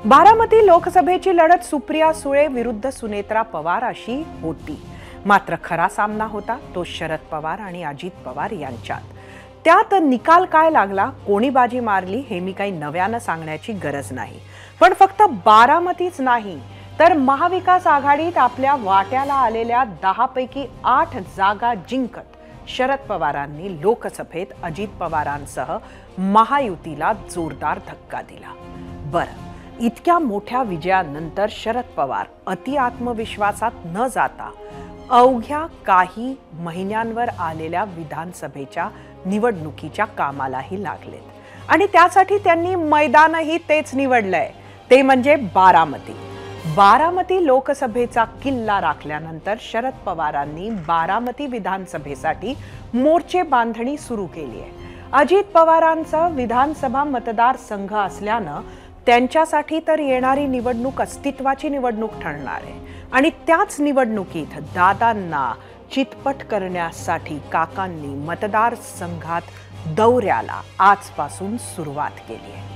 बारामती लोकसभेची लढत सुप्रिया सुळे विरुद्ध सुनेत्रा पवार अशी होती. मात्र खरा सामना होता तो शरद पवार आणि अजित पवार यांच्यात. त्यात निकाल काय लागला, कोणी बाजी मारली हे मी काही नव्यानं सांगण्याची गरज नाही. पण फक्त बारामतीच नाही तर महाविकास आघाडीत आपल्या वाट्याला आलेल्या 10 पैकी 8 जागा जिंकत शरद पवारांनी लोकसभेत अजित पवारांसह महायुतीला जोरदार धक्का दिला. बरं, इतक्या मोठ्या विजयानंतर शरद पवार अति आत्मविश्वासात न जाता अवघ्या काही महिन्यांवर आलेल्या विधानसभेच्या निवडणुकीच्या कामालाही लागलेत आणि त्यासाठी त्यांनी मैदानही तेच निवडलंय, ते म्हणजे बारामती. बारामती लोकसभेचा किल्ला राखल्यानंतर शरद पवारांनी बारामती विधानसभेसाठी मोर्चे बांधणी सुरू केली आहे. अजित पवारांचा विधानसभा मतदारसंघ असल्यानं त्यांच्यासाठी तर येणारी निवडणूक अस्तित्वाची निवडणूक ठरणार आहे आणि त्याच निवडणुकीत दादांना चितपट करण्यासाठी काकांनी मतदारसंघात दौऱ्याला आजपासून सुरुवात केली आहे.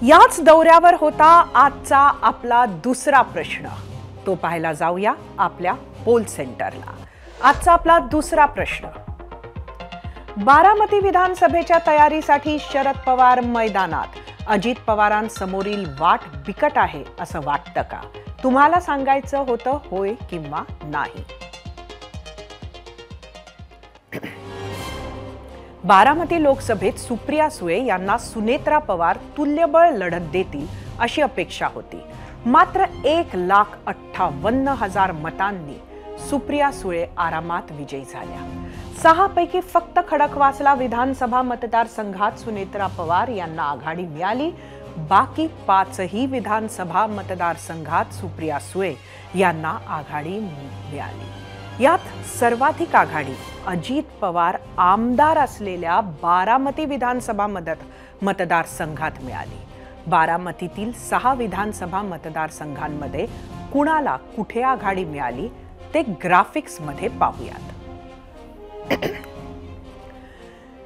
याच दौऱ्यावर होता आजचा आपला दुसरा प्रश्न. तो पाहायला जाऊया आपल्या पोल सेंटरला. आजचा आपला दुसरा प्रश्न: बारामती विधानसभेच्या तयारीसाठी शरद पवार मैदानात. अजित पवारांसमोरील वाट बिकट आहे असं वाटतं का? तुम्हाला सांगायचं होतं होय किंवा नाही. बारामती लोकसभेत सुप्रिया सुळे यांना सुनेत्रा पवार तुल्यबळ लढत देतील अशी अपेक्षा होती. मात्र 1,58,000 मतांनी सुप्रिया सुळे आरामात विजयी झाल्या. 6 पैकी फक्त खडकवासला विधानसभा मतदारसंघात सुनेत्रा पवार यांना आघाडी मिळाली. बाकी 5ही विधानसभा मतदारसंघात सुप्रिया सुळे यांना आघाडी मिळाली. यात सर्वाधिक आघाडी अजित पवार आमदार असलेल्या बारामती विधानसभा मतदारसंघात मिळाली. बारामतीतील 6 विधानसभा मतदारसंघांमध्ये कुणाला कुठे आघाडी मिळाली ते ग्राफिक्स मध्ये पाहूयात.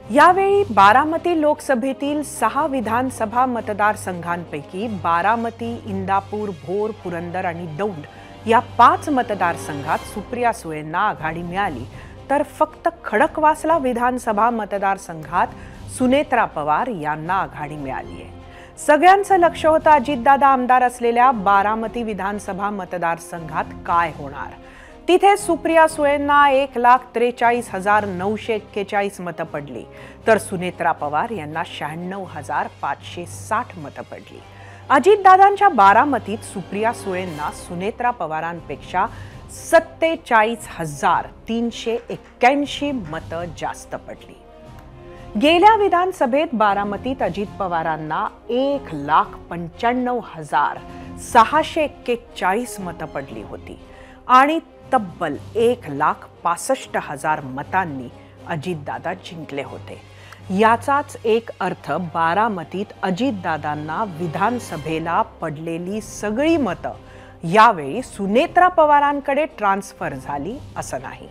यावेळी बारामती लोकसभेतील 6 विधानसभा मतदारसंघांपैकी बारामती, इंदापूर, भोर, पुरंदर आणि दौंड या 5 मतदारसंघात सुप्रिया सुळेंना आघाडी मिळाली, तर फक्त खडकवासला विधानसभा मतदारसंघात सुनेत्रा पवार यांना आघाडी मिळाली आहे. सगळ्यांचं लक्ष होतं अजितदादा आमदार असलेल्या बारामती विधानसभा मतदारसंघात काय होणार. तिथे सुप्रिया सुळेंना 1,43,941 मतं पडली, तर सुनेत्रा पवार यांना 96,560 मतं पडली. अजितदादांच्या बारामतीत सुप्रिया सुळेंना सुनेत्रा पवारांपेक्षा 47,381 मतं जास्त पडली. गेल्या विधानसभेत बारामतीत अजित पवारांना 1,95,641 मतं पडली होती आणि तब्बल 1,65,000 मतांनी अजितदादा जिंकले होते. याचाच एक अर्थ बारामतीत अजितदादांना विधानसभेला पडलेली सगळी मतं यावेळी सुनेत्रा पवारांकडे ट्रान्सफर झाली असं नाही.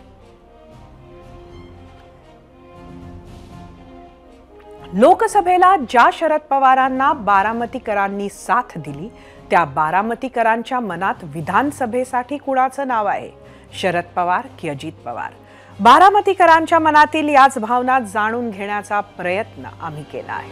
लोकसभेला ज्या शरद पवारांना बारामतीकरांनी साथ दिली त्या बारामतीकरांच्या मनात विधानसभेसाठी कुणाचं नाव आहे, शरद पवार की अजित पवार? बारामतीकरांच्या मनातील याच भावना जाणून घेण्याचा प्रयत्न आम्ही केला आहे.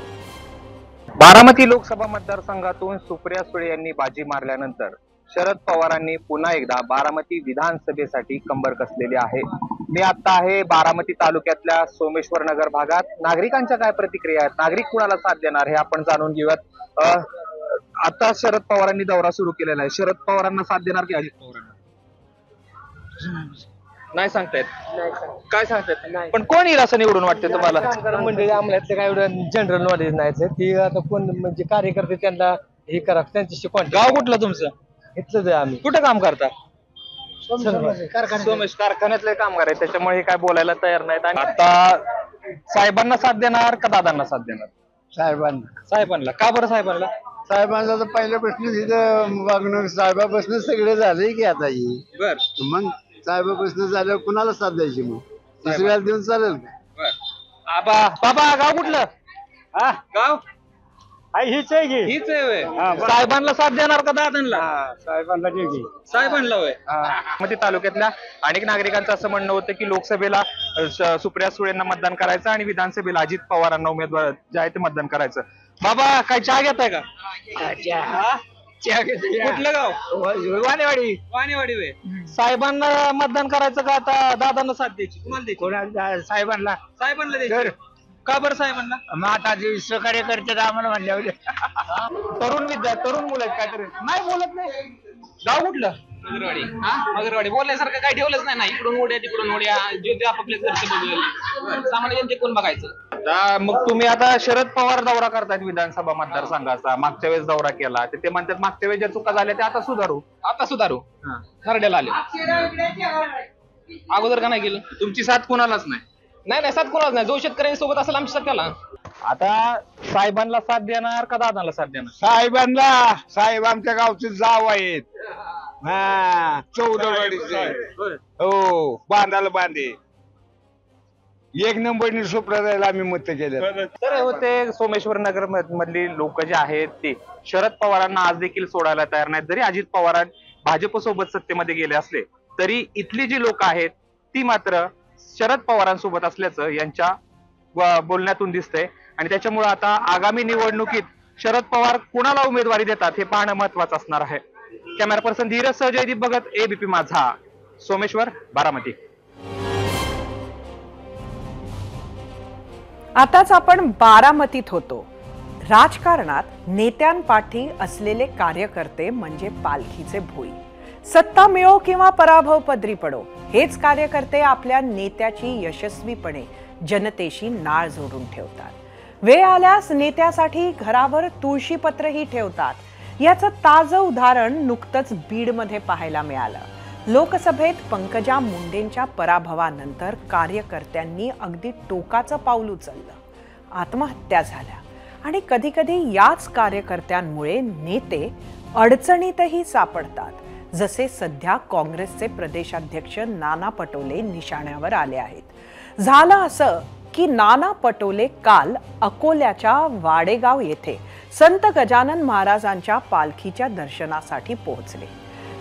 बारामती लोकसभा मतदारसंघातून सुप्रिया सुळे यांनी बाजी मारल्यानंतर शरद पवारांनी पुन्हा एकदा बारामती विधानसभेसाठी कंबर कसलेली आहे. मी आता आहे बारामती तालुक्यातल्या सोमेश्वर नगर भागात. नागरिकांच्या काय प्रतिक्रिया आहेत, नागरिक कुणाला साथ देणार हे आपण जाणून घेऊयात. आता शरद पवारांनी दौरा सुरू केलेला आहे. शरद पवारांना साथ देणार की अजित पवारांना? नाही सांगतायत. काय सांगतायत? पण कोण येईल असं निवडून वाटते तुम्हाला? म्हणजे आम्हाला काय एवढं जनरल नॉलेज नाही. ती आता कोण म्हणजे कार्यकर्ते त्यांना हे करा, त्यांच्याशी कोण. गाव कुठलं तुमचं? इथलंच आहे आम्ही. कुठं काम करता? सोमेश कारखान्यातले कामगार आहे, त्याच्यामुळे हे काय बोलायला तयार नाहीत. आणि आता साहेबांना साथ देणार का दादांना साथ देणार? साहेबांना. साहेबांना का बरं? साहेबांना साहेबांचा तर पहिल्यापासून तिथं वागणूक साहेबापासून सगळे झाले की आता ही बर मग साहेबापासून झाल्यावर कुणाला साथ द्यायची मग दुसऱ्याला देऊन चालेल का? बर आबा बाबा गाव कुठलं गाव हीच आहे की हीच आहे होय. साहेबांना साथ देणार का दादांना साहेबांना देऊ साहेबांना होय मध्ये तालुक्यातल्या अनेक नागरिकांचं असं म्हणणं होतं की लोकसभेला सुप्रिया सुळेंना मतदान करायचं आणि विधानसभेला अजित पवारांना उमेदवार जे आहे ते मतदान करायचं. बाबा काय चहा घेताय का? हा? कुठलं गाव वाणेवाडी वाणेवाडी वे साहेबांना मतदान करायचं का आता दादांना साथ द्यायची कुणाला द्यायची कोणा साहेबांना साहेबांना द्यायची का बरं साहेबांना मग आता जे सहकार्य करतात आम्हाला म्हणल्यावर तरुण मुलं आहेत काहीतरी नाही बोलत नाही. गाव कुठलं मगरवाडी मगरवाडी बोलण्यासारखं काही ठेवलंच नाही ना. इकडून उड्या तिकडून उड्या जे ते आपापल्या घरचे बघेल सामान्य जनते कोण बघायचं. आता मग तुम्ही आता शरद पवार दौरा करतायत विधानसभा मतदारसंघाचा मागच्या वेळेस दौरा केला ते म्हणतात मागच्या वेळेस ज्या चुका झाल्या त्या आता सुधारू आता सुधारू खरड्याला आले अगोदर का नाही केलं. तुमची साथ कुणालाच नाही. नाही साथ कोणाच नाही. जो शेतकऱ्यांसोबत असेल आमच्या साथ त्याला. आता साहेबांना साथ देणार का दादाला साथ देणार? साहेबांना साहेब आमच्या गावचे जाव आहेत. हा 14 हो बांधाला बांधे 1 नंबरनी सुप्रियाला आम्ही मत केले. तर होते सोमेश्वर नगर मधली लोक जे आहेत ते शरद पवारांना आज देखील सोडायला तयार नाहीत. जरी अजित पवार भाजप सोबत सत्तेमध्ये गेले असले तरी इथली जी लोक आहेत ती मात्र शरद पवारांसोबत असल्याचं यांच्या बोलण्यातून दिसतंय आणि त्याच्यामुळे आता आगामी निवडणुकीत शरद पवार कुणाला उमेदवारी देतात हे पाहणं महत्वाचं असणार आहे. कॅमेरा पर्सन धीरज सह जयदीप भगत एबीपी माझा सोमेश्वर बारामती. आताच आपण बारामतीत होतो. राजकारणात नेत्यांपाठी असलेले कार्यकर्ते म्हणजे पालखीचे भोई. सत्ता मिळो किंवा पराभव पदरी पडो हेच कार्यकर्ते आपल्या नेत्याची यशस्वीपणे जनतेशी नाळ जोडून ठेवतात. वेळ आल्यास नेत्यासाठी घरावर तुळशीपत्रही ठेवतात. याचं ताजं उदाहरण नुकतंच बीडमध्ये पाहायला मिळालं. लोकसभेत पंकजा मुंडेंच्या पराभवानंतर कार्यकर्त्यांनी अगदी टोकाचं पाऊल उचललं. आत्महत्या झाल्या आणि कधी कधी याच कार्यकर्त्यांमुळे नेते अडचणीतही सापडतात. जसे सध्या काँग्रेसचे प्रदेशाध्यक्ष नाना पटोले निशाण्यावर आले आहेत. झालं असं की नाना पटोले काल अकोल्याच्या वाडेगाव येथे संत गजानन महाराजांच्या पालखीच्या दर्शनासाठी पोहोचले.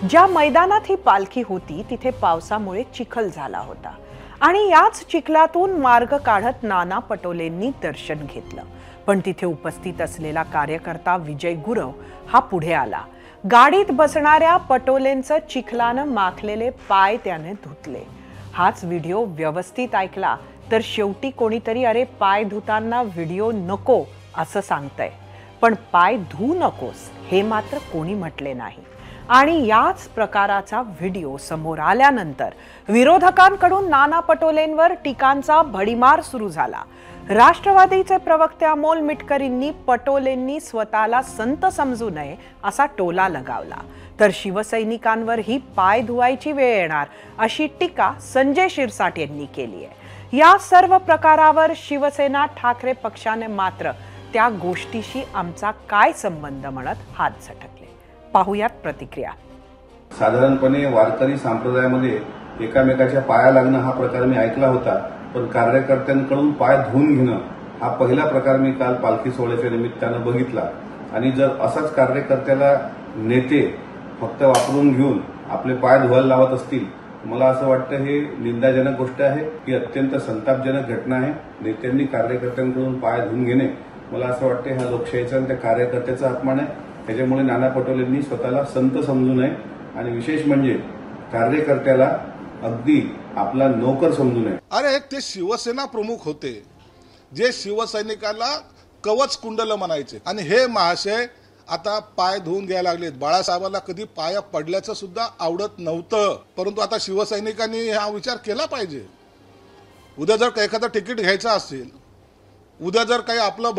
ज्या मैदानात ही पालखी होती तिथे पावसामुळे चिखल झाला होता आणि याच चिखलातून मार्ग काढत नाना पटोलेंनी दर्शन घेतलं. पण तिथे उपस्थित असलेला कार्यकर्ता विजय गुरव हा पुढे आला. गाडीत बसणाऱ्या पटोलेंचं चिखलानं माखलेले पाय त्याने धुतले. हाच व्हिडिओ व्यवस्थित ऐकला तर शेवटी कोणीतरी अरे पाय धुताना व्हिडिओ नको असं सांगतंय, पण पाय धुवू नकोस हे मात्र कोणी म्हटले नाही. आणि याच प्रकाराचा व्हिडिओ समोर आल्यानंतर विरोधकांकडून नाना पटोलेंवर टीकांचा भडीमार सुरू झाला. राष्ट्रवादीचे प्रवक्ते अमोल मिटकरींनी पटोलेंनी स्वतःला संत समजू नये असा टोला लगावला. तर शिवसैनिकांवर ही पाय धुवायची वेळ येणार अशी टीका संजय शिरसाट यांनी केली आहे. या सर्व प्रकारावर शिवसेना ठाकरे पक्षाने मात्र त्या गोष्टीशी आमचा काय संबंध म्हणत हात झटकले. पाहुयात प्रतिक्रिया. साधारणपणे वारकरी संप्रदायामध्ये एकामेकाच्या पाया लागणं हा प्रकार मी ऐकला होता, पण कार्यकर्त्यांकडून पाय धुवून घेणं हा पहिला प्रकार मी काल पालखी सोहळ्याच्या निमित्तानं बघितला. आणि जर असाच कार्यकर्त्याला नेते फक्त वापरून घेऊन आपले पाय धुवायला लावत असतील, मला असं वाटतं हे निंदाजनक गोष्ट आहे. ही अत्यंत संतापजनक घटना आहे. नेत्यांनी कार्यकर्त्यांकडून पाय धुवून घेणे मला असं वाटतं हा लोकशाहीचा आणि त्या कार्यकर्त्याचा अपमान आहे. त्याच्यामुळे नाना पटोलेंनी स्वतःला संत समजू नये आणि विशेष म्हणजे कार्यकर्त्याला अगदी आपला नोकर समजू नये. अरे ते शिवसेना प्रमुख होते जे शिवसैनिकाला कवच कुंडल म्हणायचे आणि हे महाशय आता पाय धुवून घ्यायला लागलेत. बाळासाहेबांना कधी पाया पडल्याचं सुद्धा आवडत नव्हतं, परंतु आता शिवसैनिकांनी हा विचार केला पाहिजे. उद्या जर एखादं तिकीट घ्यायचं असेल, उद्या जर काही आपलं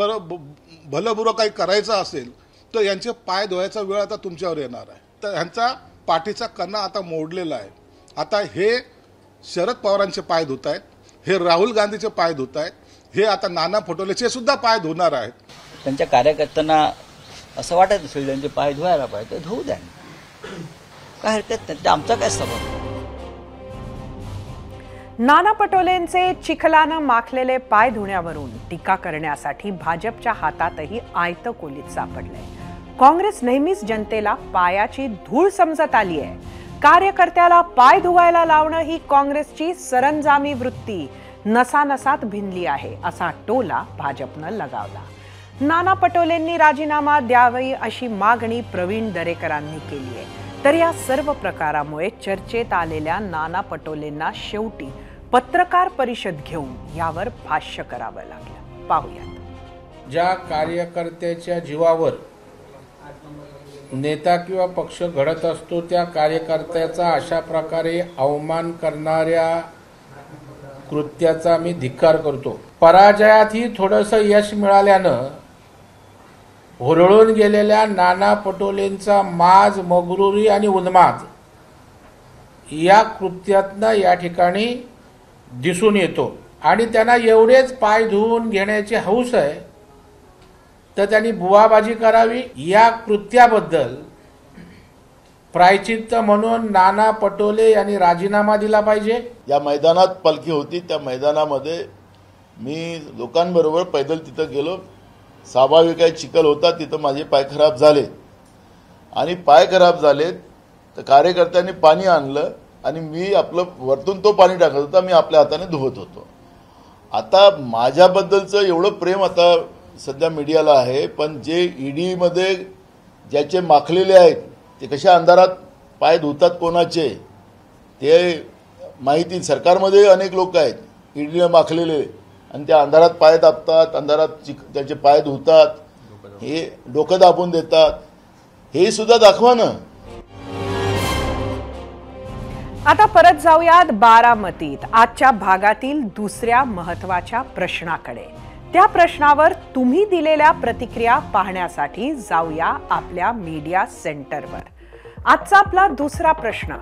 भलं बुरं काही करायचं असेल तर यांचे पाय धुवायचा वेळ आता तुमच्यावर येणार आहे. तर ह्यांचा पाठीचा कणा आता मोडलेला आहे. आता हे शरद पवारांचे पाय धुत आहेत, हे राहुल गांधीचे पाय धुत आहेत, हे आता नाना पटोलेचे सुद्धा पाय धुणार आहेत. त्यांच्या कार्यकर्त्यांना असं वाटायचं सगळ्यांचे पाय धुवायला पाहिजे, धुवू द्या, काय हरकत नाही, ते आमचा काय सबब. नाना पटोलेंचे चिखलानं माखलेले पाय धुण्यावरून टीका करण्यासाठी भाजपच्या हातातही आयतं कोलीत सापडलंय. काँग्रेस नेहमीच जनतेला पायाची धूळ समजत आली आहे. कार्यकर्त्याला पाय धुवायला लावणं ही काँग्रेसची सरंजामी वृत्ती नसानसात भिनली आहे, असा टोला भाजपनं लगावला. नाना पटोलेंनी राजीनामा द्यावी अशी मागणी प्रवीण दरेकरांनी केली आहे. तर या सर्व प्रकारामुळे चर्चेत आलेल्या नाना पटोलेंना शेवटी पत्रकार परिषद घेऊन यावर भाष्य करावं लागलं. पाहूयात. ज्या कार्यकर्त्याच्या जीवावर नेता किंवा पक्ष घडत असतो त्या कार्यकर्त्याचा अशा प्रकारे अवमान करणाऱ्या कृत्याचा मी धिक्कार करतो. पराजयातही थोडंसं यश मिळाल्यानं हुरळून गेलेल्या नाना पटोलेंचा माज, मगरुरी आणि उन्माद या कृत्यातनं या ठिकाणी दिसून येतो. आणि त्यांना एवढेच पाय धुवून घेण्याची हौस आहे तर त्यांनी बुवाबाजी करावी. या कृत्याबद्दल प्रायचित्त म्हणून नाना पटोले यांनी राजीनामा दिला पाहिजे. या मैदानात पालखी होती, त्या मैदानामध्ये मी लोकांबरोबर पैदल तिथं गेलो. स्वाभाविक आहे, चिखल होता, तिथं माझे पाय खराब झाले आणि पाय खराब झालेत तर कार्यकर्त्यांनी पाणी आणलं आणि मी आपलं वरतून तो पाणी टाकत होता, मी आपल्या हाताने धुवत होतो. आता माझ्याबद्दलचं एवढं प्रेम आता सध्या मीडियाला आहे, पण जे ईडीमध्ये ज्याचे माखलेले आहेत ते कशा अंधारात पाय धुतात कोणाचे ते माहिती. सरकारमध्ये अनेक लोक आहेत ईडीने माखलेले आणि त्या अंधारात पाय दाबतात, अंधारात त्याचे पाय धुतात, हे डोकं दाबून देतात, हे सुद्धा दाखवा ना. आता परत जाऊयात बारामतीत आजच्या भागातील दुसऱ्या महत्त्वाच्या प्रश्नाकडे. त्या प्रश्नावर तुम्ही दिलेल्या प्रतिक्रिया पाहण्यासाठी जाऊया आपल्या मीडिया सेंटरवर. आजचा आपला दुसरा प्रश्न.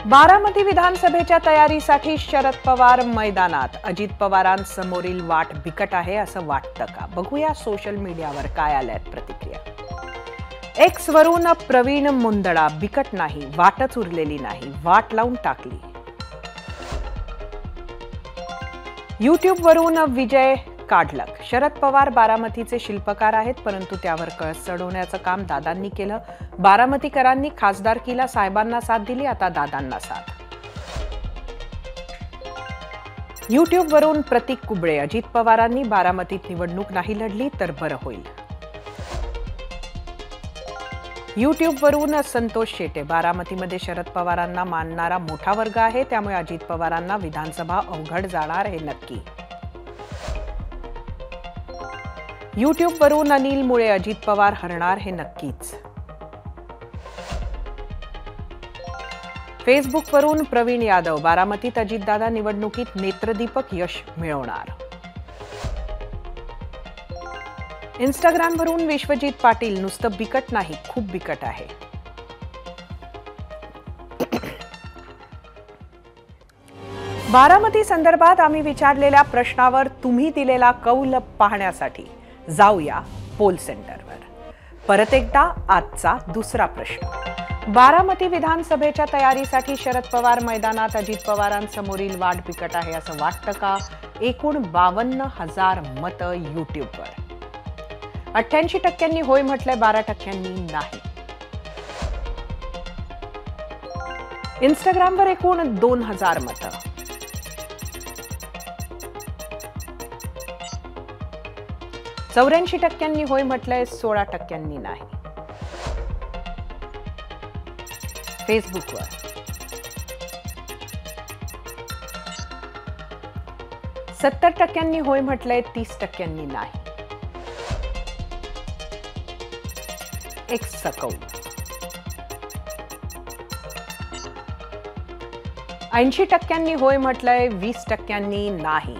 बारामती विधानसभेच्या तयारीसाठी शरद पवार मैदानात. अजित पवारांसमोरील वाट बिकट आहे असं वाटतं का? बघूया सोशल मीडियावर काय आल्यात प्रतिक्रिया. एक्स वरून प्रवीण मुंदडा. बिकट नाही, वाटच उरलेली नाही, वाट लावून टाकली. युट्यूब वरून विजय काढलक. शरद पवार बारामतीचे शिल्पकार आहेत, परंतु त्यावर कळस चढवण्याचं काम दादांनी केलं. बारामतीकरांनी खासदारकीला साहेबांना साथ दिली, आता दादांना साथ. युट्यूब वरून प्रतीक कुबळे. अजित पवारांनी बारामतीत निवडणूक नाही लढली तर बरं होईल. युट्यूब वरून संतोष शेटे. बारामतीमध्ये शरद पवारांना मानणारा मोठा वर्ग आहे, त्यामुळे अजित पवारांना विधानसभा अवघड जाणार हे नक्की. युट्यूब वरून अनिल मुळे. अजित पवार हरणार हे नक्कीच. फेसबुक वरून प्रवीण यादव. बारामतीत अजितदादा निवडणुकीत नेत्रदीपक यश मिळवणार. इंस्टाग्राम वरून विश्वजित पाटील. नुसतं बिकट नाही, खूप बिकट आहे. बारामती संदर्भात आम्ही विचारलेल्या प्रश्नावर तुम्ही दिलेला कौल पाहण्यासाठी जाऊया पोल सेंटरवर. परत एकदा आजचा दुसरा प्रश्न. बारामती विधानसभेच्या तयारीसाठी शरद पवार मैदानात. अजित पवारांसमोरील वाट बिकट आहे असं वाटतं का? एकूण 52,000 मतं युट्यूबवर. 88% होय म्हटलंय, 12% नाही. इंस्टाग्रामवर एकूण 2,000 मतं. « 84% होय म्हटलंय, 16% नाही. फेसबुकवर 70% होय म्हटलंय, 30% नाही. एक्स सकौल 80% होय म्हटलंय, 20% नाही.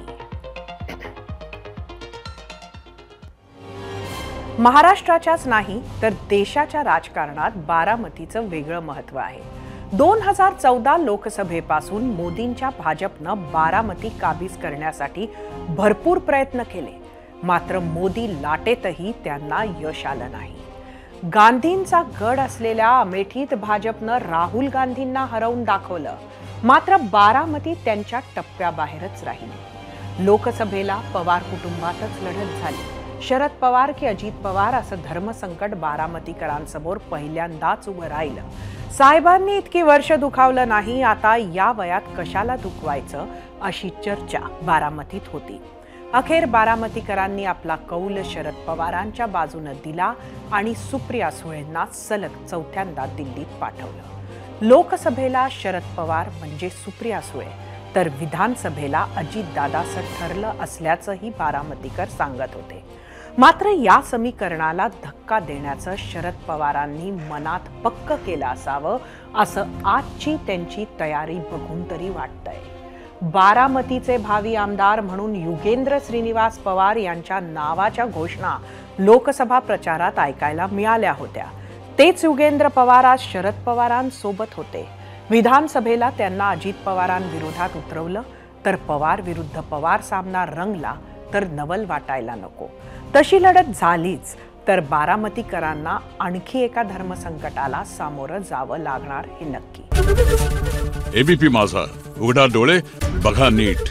महाराष्ट्राच्याच नाही तर देशाच्या राजकारणात बारामतीचं वेगळं महत्त्व आहे. 2014 लोकसभेपासून मोदींच्या भाजपनं बारामती काबीज करण्यासाठी भरपूर प्रयत्न केले. मात्र मोदी लाटेतही त्यांना यश आलं नाही. गांधींचा गड असलेल्या अमेठीत भाजपनं राहुल गांधींना हरवून दाखवलं, मात्र बारामती त्यांच्या टप्प्याबाहेरच राहिली. लोकसभेला पवार कुटुंबातच लढत झाली. शरद पवार की अजित पवार असं धर्मसंकट बारामतीकरांसमोर पहिल्यांदाच उभं राहिलं. साहेबांनी इतकी वर्ष दुखावलं नाही, आता या वयात कशाला दुखवायचं अशी चर्चा बारामतीत होती. अखेर बारामतीकरांनी आपला कौल शरद पवारांच्या बाजूने दिला आणि सुप्रिया सुळेंना सलग चौथ्यांदा दिल्लीत पाठवलं. लोकसभेला शरद पवार म्हणजे सुप्रिया सुळे, तर विधानसभेला अजितदादाचं ठरलं असल्याचंही बारामतीकर सांगत होते. मात्र या समीकरणाला धक्का देण्याचं शरद पवारांनी मनात पक्क केलं असावं असं आजची त्यांची तयारी बघून तरी वाटतंय. बारामतीचे भावी आमदार म्हणून युगेंद्र श्रीनिवास पवार यांच्या नावाच्या घोषणा लोकसभा प्रचारात ऐकायला मिळाल्या होत्या. तेच युगेंद्र पवार आज शरद पवारांसोबत होते. विधानसभेला त्यांना अजित पवारांविरोधात उतरवलं, तर पवार विरुद्ध पवार सामना रंगला तर नवल वाटायला नको. तशी लढत झालीच तर बारामतीकरांना आणखी एका धर्मसंकटाला सामोरं जावं लागणार हे नक्की. एबीपी माझा, उघडा डोळे बघा नीट.